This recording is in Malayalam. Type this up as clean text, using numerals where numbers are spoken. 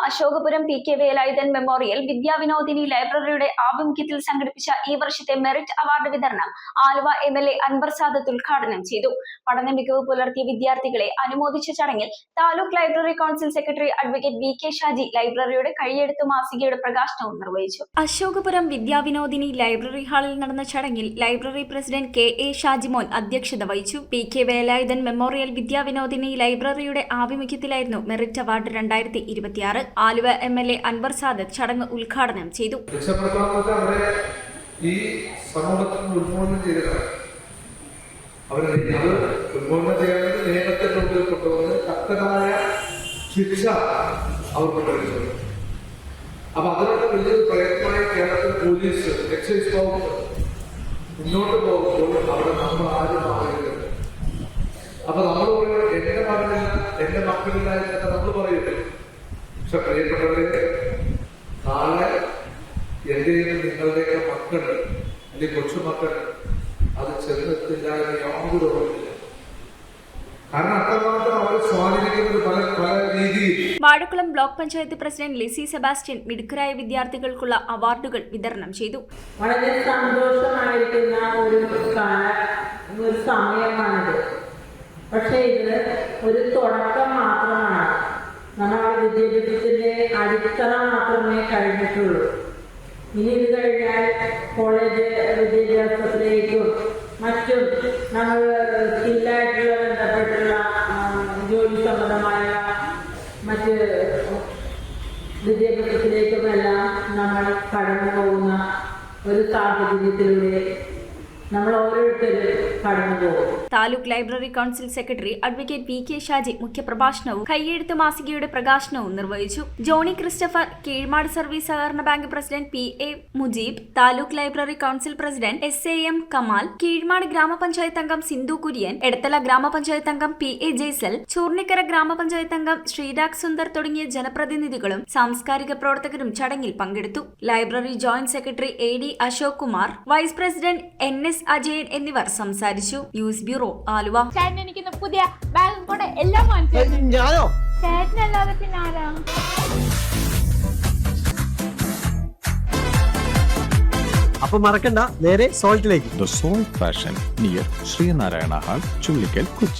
അശോകപുരം PK വേലായുധൻ മെമ്മോറിയൽ വിദ്യാവിനോദിനി ലൈബ്രറിയുടെ ആഭിമുഖ്യത്തിൽ സംഘടിപ്പിച്ച ഈ വർഷത്തെ മെറിറ്റ് അവാർഡ് വിതരണം ആലുവ MLA അൻവർ സാദത്ത് ഉദ്ഘാടനം ചെയ്തു. പഠന മികവ് പുലർത്തിയ വിദ്യാർത്ഥികളെ അനുമോദിച്ച ചടങ്ങിൽ taluk library council secretary advocate VK Shaji ലൈബ്രറിയുടെ കഴിയെഴുത്ത് മാസികയുടെ പ്രകാശനവും നിർവഹിച്ചു. അശോകപുരം വിദ്യാവിനോദിനി ലൈബ്രറി ഹാളിൽ നടന്ന ചടങ്ങിൽ ലൈബ്രറി പ്രസിഡന്റ് KA ഷാജിമോൻ അധ്യക്ഷത വഹിച്ചു. PK വേലായുധൻ മെമ്മോറിയൽ വിദ്യാവിനോദിനി ലൈബ്രറിയുടെ ആഭിമുഖ്യത്തിലായിരുന്നു merit award 2026. Aluva MLA Anwar Sadath ചടങ്ങ് ഉദ്ഘാടനം ചെയ്തു. ഈ സമൂഹത്തിന് ഉന്മൂലനം ചെയ്തതാണ്. ഉന്മൂലനം ചെയ്യാൻ നിയമത്തിന്റെ മുമ്പിൽ കൊണ്ടുവന്ന് ശക്തമായ ശിക്ഷ അവർക്ക് കൊടുക്കുന്നത്. അപ്പൊ അതിനുള്ള വലിയൊരു പ്രയത്നമായി കേരളത്തിലെ പോലീസ് എക്സൈസ് വകുപ്പ് മുന്നോട്ട് പോകുമ്പോൾ അവിടെ നമ്മൾ ആരും പറയുന്നത്. അപ്പൊ നമ്മൾ പറയുന്നത് എന്റെ മകനില്ല, എന്റെ മക്കളില്ല എന്നൊക്കെ നമ്മൾ പറയുന്നത്. പക്ഷെ പ്രിയപ്പെട്ടവരെ, നാളെ എന്റെയും നിങ്ങളുടെയൊക്കെ മക്കൾ അല്ലെങ്കിൽ കൊച്ചുമക്കൾ അത് ചെന്നെത്തില്ല എന്ന് യാതൊരു ഉറപ്പില്ല. കാരണം അത്രമാത്രം അവരെ സ്വാധീനിക്കുന്നത് പല രീതിയിൽ. Vazhakulam block panchayat president Lissy Sebastian മിടുക്കരായ വിദ്യാർത്ഥികൾക്കുള്ള അവാർഡുകൾ വിതരണം ചെയ്തു. വളരെ സന്തോഷമായിരിക്കുന്ന ഒരു സമയമാണിത്. പക്ഷെ ഇത് ഒരു തുടക്കം മാത്രമാണ്. നമ്മുടെ വിദ്യാഭ്യാസത്തിന്റെ അടിത്തറ മാത്രമേ കഴിഞ്ഞിട്ടുള്ളൂ. ഇനി ഇത് കഴിഞ്ഞാൽ കോളേജ് വിദ്യാഭ്യാസത്തിലേക്കും മറ്റും നമ്മൾ സ്കില്ലായിട്ടുള്ള ബന്ധപ്പെട്ടുള്ള ജോലി സംബന്ധമായ മറ്റ് വിദ്യാഭ്യാസത്തിലേക്കുമെല്ലാം നമ്മൾ കടന്നു പോകുന്ന ഒരു സാഹചര്യത്തിലൂടെ നമ്മൾ ഓരോരുത്തരും കടന്നു പോകും. Taluk library council secretary advocate VK Shaji മുഖ്യപ്രഭാഷണവും കയ്യെഴുത്ത് മാസികയുടെ പ്രകാശനവും നിർവഹിച്ചു. ജോണി ക്രിസ്റ്റഫർ, കീഴ്മാട് സർവീസ് സഹകരണ bank president PA Mujeeb, taluk library council president SAM Kamal, Keezhmad ഗ്രാമപഞ്ചായത്ത് അംഗം സിന്ധു കുര്യൻ, എടത്തല ഗ്രാമപഞ്ചായത്ത് അംഗം PA ജയ്സൽ, ചൂർണിക്കര ഗ്രാമപഞ്ചായത്ത് അംഗം ശ്രീരാഗ് സുന്ദർ തുടങ്ങിയ ജനപ്രതിനിധികളും സാംസ്കാരിക പ്രവർത്തകരും ചടങ്ങിൽ പങ്കെടുത്തു. Library joint secretary AD Ashok Kumar, vice president NS Ajayan എന്നിവർ സംസാരിച്ചു. News bureau, Aluva. എനിക്ക് പുതിയ ബാഗും കൂടെ എല്ലാം ഞാനോ? ചേട്ടനല്ലാതെ പിന്നെ ആരാ? അപ്പൊ മറക്കണ്ട, നേരെ സോൾട്ടിലേക്ക്. The Salt Fashion near Srinarayana Hall, Chullikal, Kochi.